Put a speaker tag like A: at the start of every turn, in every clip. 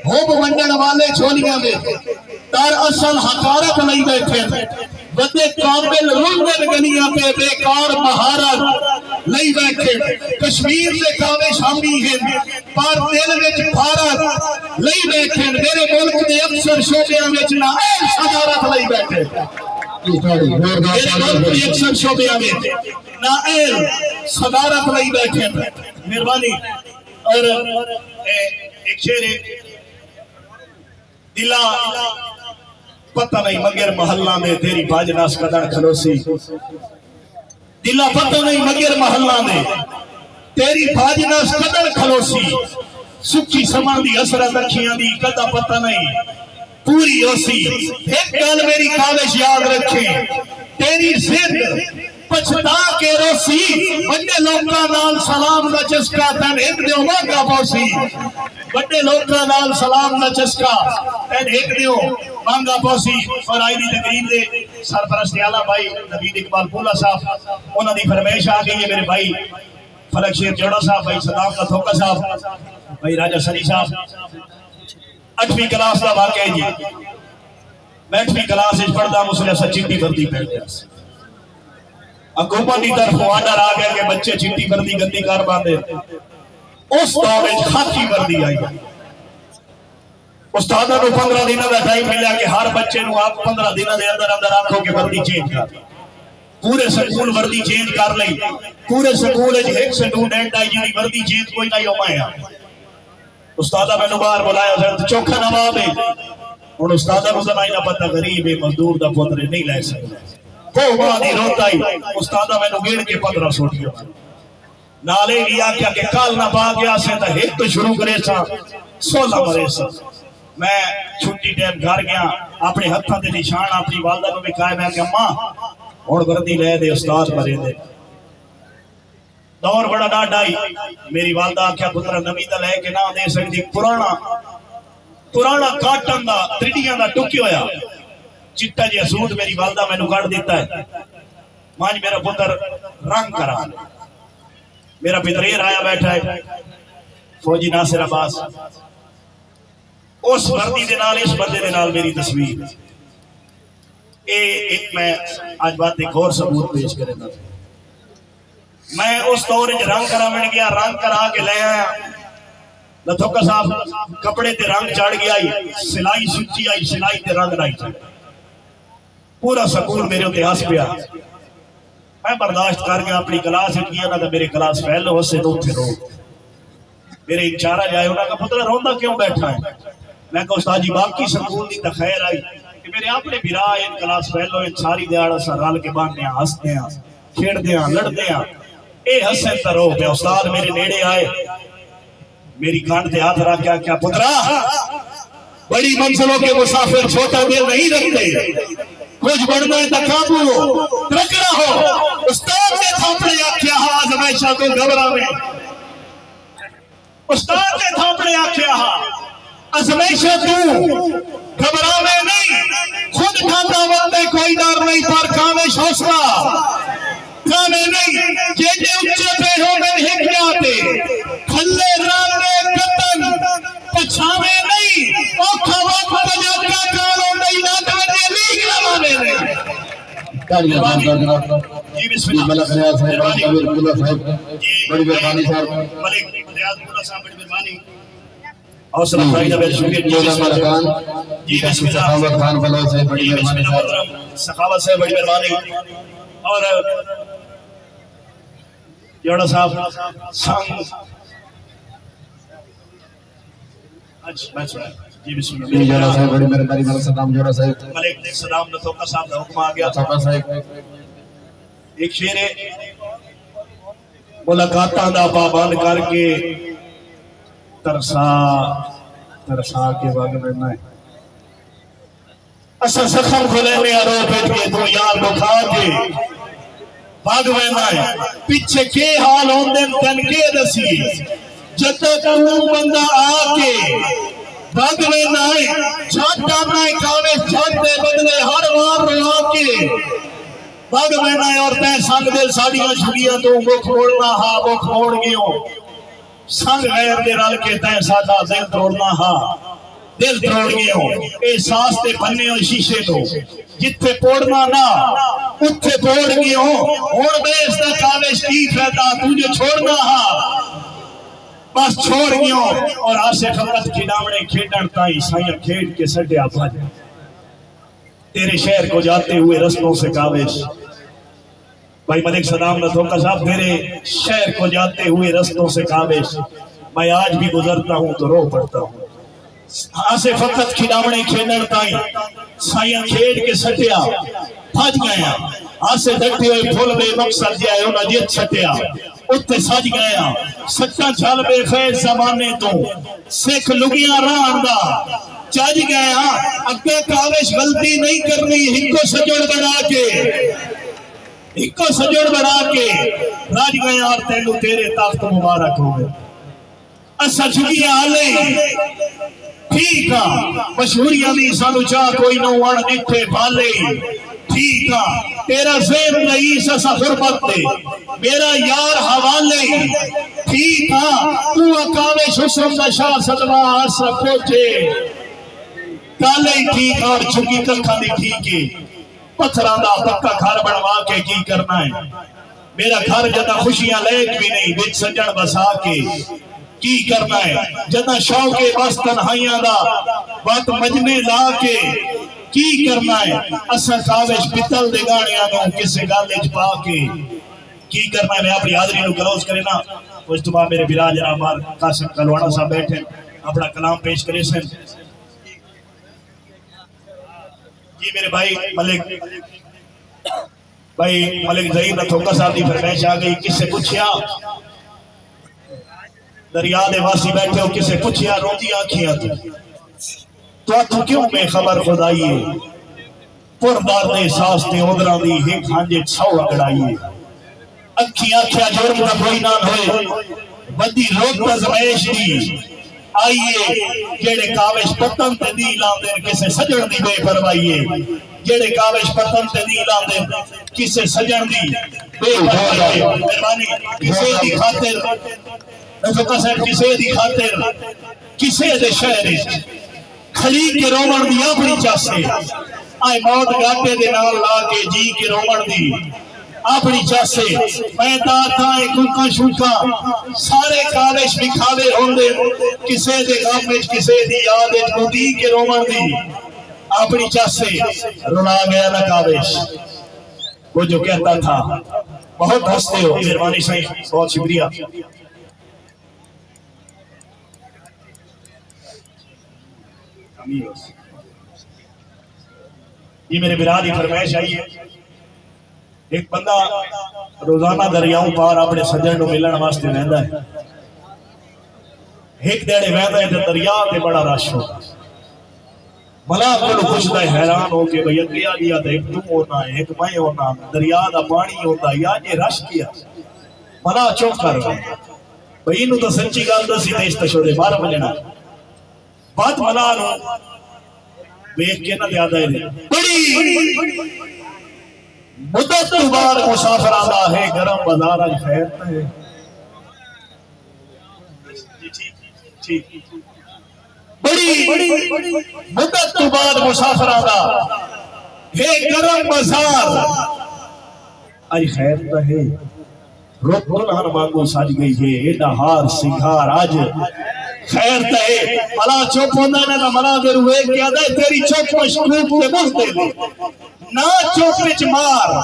A: ہوب ونڈن والے چھولیاں میں در اصل حقارت نہیں بیٹھے بدے قابل روندن گنیاں پہ بیکار مہارت نہیں بیٹھے کشمیر سے کاوے شامی ہیں پر دل وچ بھارت نہیں بیٹھے میرے ملک دے اکثر شعبیاں وچ نہ صدارت نہیں بیٹھے میرے ملک دے اکثر شعبیاں وچ نہ صدارت نہیں بیٹھے مہربانی اور ایک شعر دلا پتہ نہیں مگر محلہ میں تیری باجناس قدر کھلوسی دلا پتہ نہیں مگر محلہ میں تیری باجناس قدر کھلوسی سچی سمان دی حسرت رکھیاں دی قدر پتہ نہیں پوری ہوسی ایک گال میری کالش یاد رکھیں تیری زد پچھتا کے روسی بڑے لوگاں نال سلام دا چسکا تن ایک دیو مانگا پوسی بڑے لوگاں نال سلام دا چسکا تن ایک دیو مانگا پوسی اور آئی دی تقریب دے سرپرست اعلیٰ بھائی نوید اقبال پولا صاحب انہوں نے فرمائش آ گئی ہے میرے بھائی فلک شیر جوڑا صاحب بھائی صدام کا تھوکا صاحب بھائی راجہ سری صاحب 8ویں کلاس دا واقعہ جی میں 8ویں کلاس اس پڑھدا مسئلہ سا چٹی بردی پہن گیا حکومت کی طرف آرڈر آ گیا کہ بچے چٹی بردی گندی کار باندھے اس دور میں خاکی بردی آئی استادہ کو 15 دنوں کا ٹائم ملا کہ ہر بچے نو آپ 15 دنوں دے اندر آنکھوں کے وردی چینج کر پورے سکول وردی چینج کر لئی پورے سکول ایک سٹوڈنٹ آئی جی وردی چینج کوئی نہ یوم آیا استادہ میں باہر بلایا چوکھا نواب ہے اور استادہ کو زمائی نہ پتہ غریب ہے مزدور دا پترے نہیں لے سکتا کو بادی روتا ہی استادہ میں گیڑ کے 1500 دیا نالے لیا کیا کہ کال نہ با گیا سے تا ایک تو شروع کرے سا 16 مرے سا میں چھٹی ٹیم گھر گیا اپنے ہتھاں دے نشان اپنی والدہ کو بھی کہا میں کہ اماں اور وردی لے دے استاد مرے دے دور بڑا ڈاٹ آئی میری والدہ کیا پترہ نمیدہ لے کے نہ دے سکتی پرانا کاٹن دا تریڈیاں دا ٹکی ہویا چٹا جی سوٹ میری والدہ میں نکاڑ دیتا ہے مانج میرا پتر رنگ کرا میرا پتریر آیا بیٹھا ہے فوجی ناصر عباس اس وردی دے نال اس بندے دے نال میری تصویر ایک میں آج بات ایک اور ثبوت پیش کرے تھا میں اس دور رنگ کرا میں گیا رنگ کرا کے لے آیا لتھوکا صاحب کپڑے تے رنگ چڑھ گیا سلائی سچی آئی سلائی تے رنگ نہیں چڑھ پورا سکول میرے ہوتے ہاس پیا میں برداشت کر گیا اپنی کلاس کیا نہ کہ میرے کلاس فیل ہو سے دو تھے رو میرے ایک چارہ جائے انہوں نے کہا پتر روندہ کیوں بیٹھا ہے میں کہا استاد جی باقی سکول دی تخیر آئی کہ میرے اپنے بھی راہ ان کلاس فیل ہو ساری دیاڑا سا رال کے باندھنے ہیں ہنستے ہیں کھیڑتے ہیں لڑتے ہیں اے حسن تر ہو گیا استاد میرے نیڑے آئے میری کان تے ہاتھ رکھ کیا پترا بڑی منزلوں کے مسافر چھوٹا دل نہیں رکھتے کچھ بڑھنا ہے تقابو ترکڑا ہو استاد نے تھاپڑے آکھیا ہاں آزمائشہ کو گھبرا میں استاد نے تھاپڑے آکھیا ہاں آزمائشہ تو گھبرا میں نہیں خود کھاتا وقتے کوئی ڈر نہیں پر کامش حوصلہ کھانے نہیں جیجے اچھے پہ ہو گئے ہکنے آتے کھلے رانے کتن پچھاوے نہیں اوکھا وقت پجاکا کاروں نہیں ناکانے لیگ لمانے نہیں جی بسم اللہ ملک ریاض صاحب بڑی مہربانی صاحب ملک ریاض بولا صاحب بڑی مہربانی حوصلہ افزائی نبی شکریہ جی بسم اللہ جی بسم اللہ سخاوت خان بلو سے بڑی مہربانی صاحب سخاوت سے بڑی مہربانی اور جوڑا صاحب سانگ جی بسم اللہ جوڑا صاحب بڑی مہربانی ملک صدام جوڑا صاحب ملک صدام نتوقع صاحب دا حکم آگیا توقع صاحب ایک شیر ملاقاتاں دا پابند کر کے ترسا کے باغ میں نہ اسا زخم کھلے میں آرو بیٹھ کے تو یار کو کھا کے باغ میں نہ پیچھے کے حال ہوں دن تن کے دسی جب تک بندہ آ کے باغ میں نہ چھاٹا نہ کاوے چھاٹے بدلے ہر وار رہا کے باغ میں نہ اور تے سنگ دل ساڑیاں چھڑیاں تو مکھ موڑنا ہاں مکھ موڑ گیوں سنگ غیر دے رل کے تین ساڈا دل توڑنا ہا دل توڑ گئے ہو احساس تے بننے ہو شیشے تو جتھے پوڑنا نہ اتھے پوڑ گئے ہو ہن بیس دا کاوش کی فائدہ تجھے چھوڑنا ہا بس چھوڑ گئے ہو اور آسے فقط کھڑاونے کھیڑن تائی سائیں کھیڑ کے سٹیا بھج تیرے شہر کو جاتے ہوئے رستوں سے کاوش بھائی ملک صدام نہ دھوکہ صاحب تیرے شہر کو جاتے ہوئے رستوں سے کاوش میں آج بھی گزرتا ہوں تو رو پڑتا ہوں آسے فقط کھڑاونے کھیڑن تائی سائیں کھیڑ کے سٹیا بھج گیا آسے دکھتے ہوئے پھول بے مقصد جائے انہا جیت سٹیا اتھے سج گیا سچا چھال بے فیض زمانے تو سکھ لگیاں ران دا چاج گیا اگے کاوش غلطی نہیں کرنی ہکو سجڑ بڑھا کے راج گیا اور تینو تیرے طاقت مبارک ہو گئے اسا جھگیاں آلے ٹھیک مشہوریاں نہیں سانو چاہ کوئی نو وڑ نٹھے بھالے ٹھیک تیرا زیر رئیس اسا غربت دے میرا یار حوالے ٹھیک تو اکاوش حسن دا شاہ صدوہ آسا پوچھے کالے ٹھیک اور چھکی ککھا دی ٹھیکے پتھران دا پکا گھر بڑھوا کے کی کرنا ہے میرا گھر جدا خوشیاں لیک بھی نہیں بچ سجن بسا کے کی کرنا ہے جدا شوق بس تنہائیاں دا بات مجنے لا کے کی کرنا ہے اسا کاوش پتل دے گاڑیاں نو کسے گالج پا کے کی کرنا ہے میں اپنی حاضری نو کلوز کرے نا اس تو بعد میرے براج جناب قاسم کلوانا صاحب بیٹھے اپنا کلام پیش کرے سن جی میرے بھائی ملک ظہیر نتھوکا صاحب دی فرمائش آ گئی کس سے پوچھیا دریا دے واسی بیٹھے ہو کس سے پوچھیا روتی آنکھیاں تو کیوں میں خبر خدائیے پردار دے ساس دے ادران دی ہک ہانجے چھو اگڑائیے اکھی آنکھیا جرم کا کوئی نام ہوئے بدی روتا زمیش دی آئیے جیڑے کاوش پتن تے دی لاندے کسے سجن دی بے پروائیے جیڑے کاوش پتن تے دی لاندے کسے سجن دی بے پروائیے مہربانی کسے دی خاطر نتھوکا صاحب کسے دی خاطر کسے دے شہر کھڑی کے رومن دی اپنی چاسے آئے موت گاٹے دے نال لا کے جی کے رومن دی اپنی چاسے میں داتا ہے کھوکا شوکا سارے کاوش بکھاوے ہوندے کسے دے غامج کسے دی یادج مدی کے رومن دی اپنی چاسے رنا گیا نا کاوش وہ جو کہتا تھا بہت ہستے ہو مہربانی صحیح بہت شکریہ یہ میرے برادری فرمائش آئیے ایک بندہ روزانہ دریاؤں پار اپنے سجن کو ملن واسطے رہندا ہے ایک دیڑے ویندا ہے تے دریا تے بڑا رش ہو ملا کو خوشدا ہے حیران ہو کے بھئی اگے آ گیا تے ایک تم ہونا ہے ایک میں ہونا دریا دا پانی ہوتا یا یہ رش کیا ملا چوک کر بھئی نو تو سچی گل دسی تے اس تشو دے 12 بجنا بات ملا نو دیکھ کے نہ یاد آئے بڑی مدت بار مسافر آدھا ہے گرم بازار آج خیر ہے بڑی مدت بار مسافر آدھا ہے گرم بازار آج خیر ہے رب دلہن مانگو ساج گئی ہے ایڈا ہار سنگھار آج خیر تے ملا چوپ ہوندہ نا ملا دے روئے کیا دے تیری چوپ مشکوک تے بس دے نا چوپ وچ مار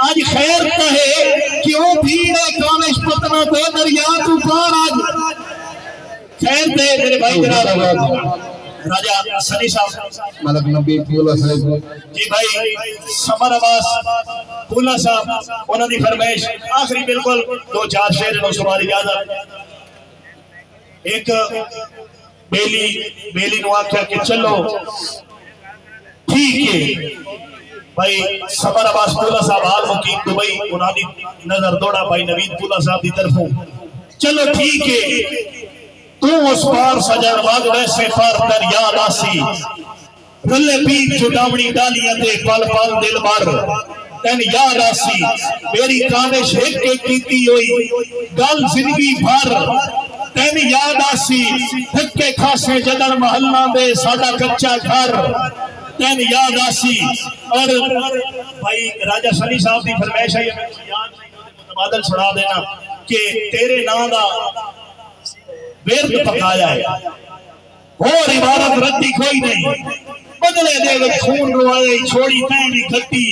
A: آج خیر تے کیوں بھیڑے کامش پتنا تے دریا تو پار آج خیر تے میرے بھائی جناب راجہ سنی صاحب
B: ملک نبی پولا صاحب
A: جی بھائی سمر عباس پولا صاحب انہوں نے فرمائش آخری بالکل 2-4 شعر نو سوال اجازت ایک بیلی نو آکھیا کہ چلو ٹھیک ہے بھائی سمر عباس پولا صاحب حال مقیم دبئی انہوں نے نظر دوڑا بھائی نوید پولا صاحب دی طرفوں چلو ٹھیک ہے تو اس پار سجن باغ ویسے پار پر یاد آسی رلے پیک چٹامنی ڈالیاں دے پال پال دل بار تین یاد آسی میری کانش ایک ایک کیتی ہوئی گل زندگی بھر تین یاد آسی پھکے کھاسے جدن محلہ دے ساڑا کچا گھر تین یاد آسی اور بھائی راجہ سلی صاحب دی فرمائش ہے متبادل چھڑا دینا کہ تیرے نام دا ورد پکایا ہے اور عبارت ردی کوئی نہیں بدلے دے وچ خون روائے چھوڑی تینی گھٹی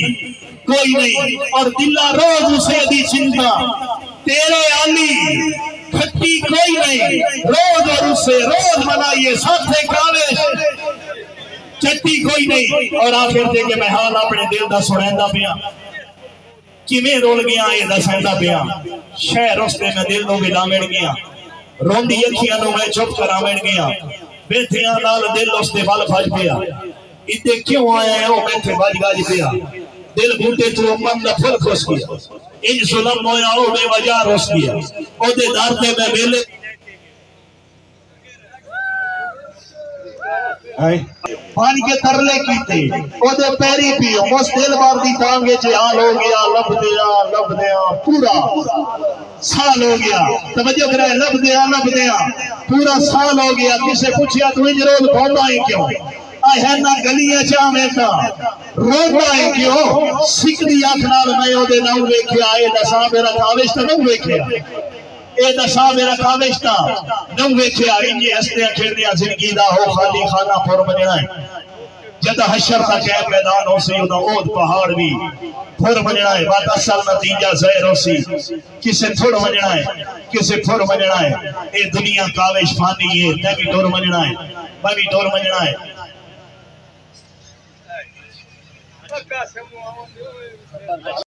A: کوئی نہیں اور دلہ روز اسے دی چنتا تیرے علی کھٹی کوئی نہیں روز اور اسے روز منائیے ساتھے کاوش چٹی کوئی نہیں اور آخر دے کہ میں حال اپنے دل دا سڑیندہ پیا کیویں رول گیا یہ دسیندہ پیا شہر رستے میں دل نو ملاوڑ گیا روندی اکھیاں نو میں چپ کراوڑ گیا بیٹھیاں نال دل اس دے ول بھج پیا ادے کیوں آیا ہے وہ بیٹھے بھج گاج پیا دل گھوٹے تو من دا پھل کھس گیا ان ظلم ہویا او بے وجہ روس گیا او دے دار دے میں ویلے پانی کے ترلے کیتے او دے پیری پیو مس دل بار دی ٹانگے چے حال ہو گیا لب دیا پورا سال ہو گیا توجہ کرے لب دیا پورا سال ہو گیا کسے پوچھیا تو انج روز بھوندا ہے کیوں آئے ہے نا گلیاں چاہمیں تا روتا ہے کیوں سکھ دی آنکھ نال میں او دے نو ویکھیا اے دسا میرا کاوش تے نو ویکھیا اے دسا میرا کاوش تا نو ویکھیا انجے ہستے کھیڑدیاں زندگی دا ہو خالی خانہ پھر بننا ہے جدا حشر تا کہ میدان ہو سی ادا اود پہاڑ بھی پھر بننا ہے بات اصل نتیجہ ظاہر ہو سی کسے تھوڑ بننا ہے کسے پھر بننا ہے اے دنیا کاوش فانی ہے تے بھی ٹور بننا ہے میں بھی ٹور بننا ہے